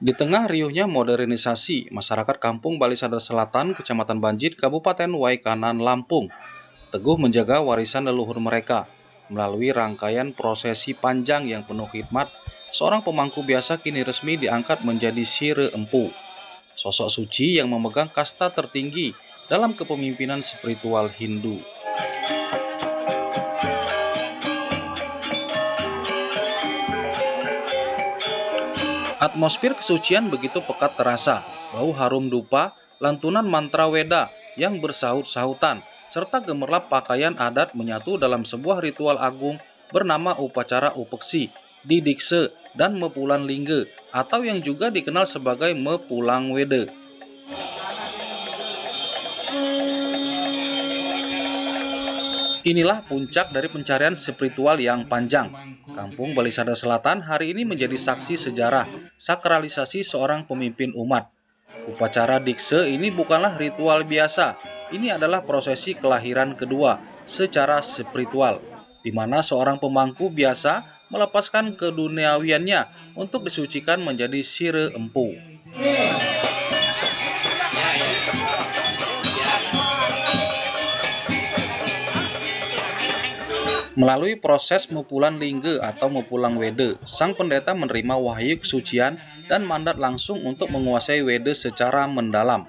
Di tengah riuhnya modernisasi, masyarakat Kampung Balisada Selatan, Kecamatan Banjit, Kabupaten Waikanan, Lampung, teguh menjaga warisan leluhur mereka. Melalui rangkaian prosesi panjang yang penuh hikmat, seorang pemangku biasa kini resmi diangkat menjadi Sire Empu, sosok suci yang memegang kasta tertinggi dalam kepemimpinan spiritual Hindu. Atmosfer kesucian begitu pekat terasa, bau harum dupa, lantunan mantra Weda yang bersahut-sahutan, serta gemerlap pakaian adat menyatu dalam sebuah ritual agung bernama upacara upeksi, didikse, dan mepulan lingge, atau yang juga dikenal sebagai mepulang wede. Inilah puncak dari pencarian spiritual yang panjang. Kampung Balisada Selatan hari ini menjadi saksi sejarah sakralisasi seorang pemimpin umat. Upacara dikse ini bukanlah ritual biasa. Ini adalah prosesi kelahiran kedua secara spiritual, di mana seorang pemangku biasa melepaskan keduniawiannya untuk disucikan menjadi Sire Empu. Melalui proses mepulan lingge atau mepulang wede, sang pendeta menerima wahyu kesucian dan mandat langsung untuk menguasai wede secara mendalam.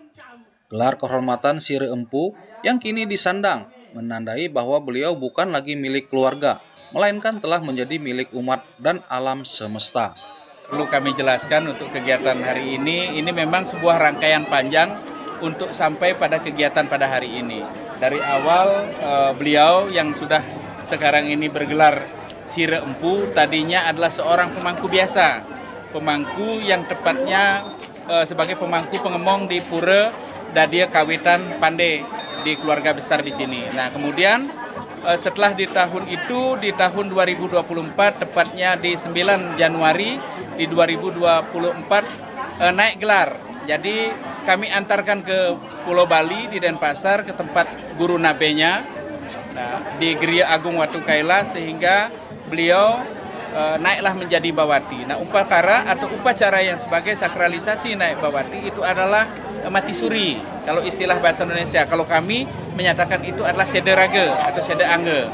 Gelar kehormatan Sire Empu yang kini disandang menandai bahwa beliau bukan lagi milik keluarga, melainkan telah menjadi milik umat dan alam semesta. Perlu kami jelaskan untuk kegiatan hari ini memang sebuah rangkaian panjang untuk sampai pada kegiatan pada hari ini. Dari awal beliau yang sudah sekarang ini bergelar Sire Empu tadinya adalah seorang pemangku biasa, pemangku yang tepatnya sebagai pemangku pengemong di Pura Dadia Kawitan Pande di keluarga besar di sini. Nah kemudian setelah di tahun itu, di tahun 2024, tepatnya di 9 Januari di 2024 naik gelar. Jadi kami antarkan ke Pulau Bali di Denpasar ke tempat guru nabenya. Nah, di Geria Agung Watu Kaila sehingga beliau naiklah menjadi bawati. Nah, upacara yang sebagai sakralisasi naik bawati itu adalah mati suri. Kalau istilah bahasa Indonesia, kalau kami menyatakan itu adalah sederage atau sedeange.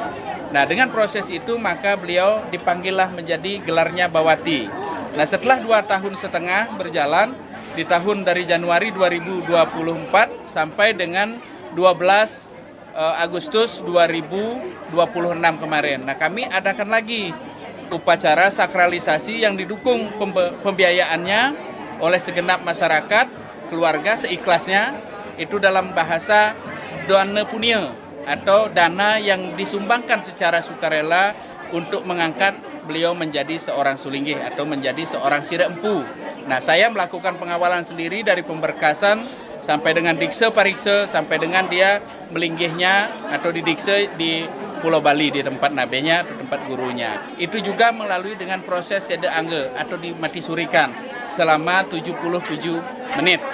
Nah, dengan proses itu maka beliau dipanggillah menjadi gelarnya bawati. Nah, setelah 2 tahun setengah berjalan di tahun dari Januari 2024 sampai dengan 12 Agustus 2026 kemarin. Nah, kami adakan lagi upacara sakralisasi yang didukung pembiayaannya oleh segenap masyarakat, keluarga seikhlasnya. Itu dalam bahasa dana punya atau dana yang disumbangkan secara sukarela untuk mengangkat beliau menjadi seorang sulinggih atau menjadi seorang Sire Empu. Nah, saya melakukan pengawalan sendiri dari pemberkasan sampai dengan dikse parikse, sampai dengan dia melinggihnya atau didikse di Pulau Bali di tempat nabenya atau tempat gurunya. Itu juga melalui dengan proses sedeange atau dimati surikan selama 77 menit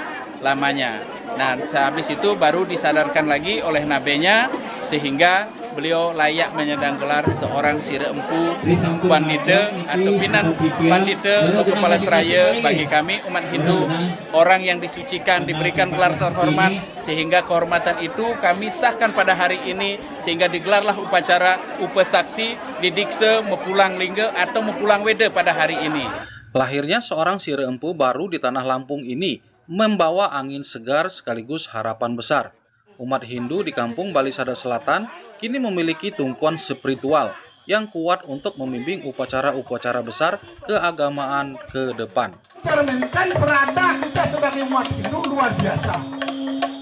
lamanya. Nah, sehabis itu baru disadarkan lagi oleh nabenya sehingga beliau layak menyandang gelar seorang Sire Empu Pandita atau Pinan Pandita atau Kepala Seraya bagi kami umat Hindu, orang yang disucikan diberikan gelar terhormat, sehingga kehormatan itu kami sahkan pada hari ini sehingga digelarlah upacara upesaksi didikse mepulang lingga atau mepulang wede pada hari ini. Lahirnya seorang Sire Empu baru di tanah Lampung ini membawa angin segar sekaligus harapan besar. Umat Hindu di Kampung Balisada Selatan kini memiliki tumpuan spiritual yang kuat untuk membimbing upacara-upacara besar keagamaan ke depan. Cerminkan perada kita sebagai umat Hindu luar biasa.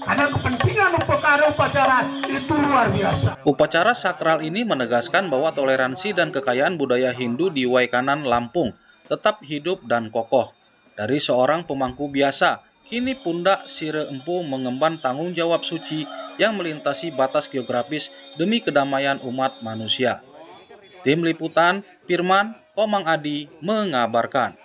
Karena kepentingan upacara itu luar biasa. Upacara sakral ini menegaskan bahwa toleransi dan kekayaan budaya Hindu di Waikanan, Lampung tetap hidup dan kokoh. Dari seorang pemangku biasa, kini pundak Sire Empu mengemban tanggung jawab suci yang melintasi batas geografis demi kedamaian umat manusia. Tim Liputan Firman Komang Adi mengabarkan.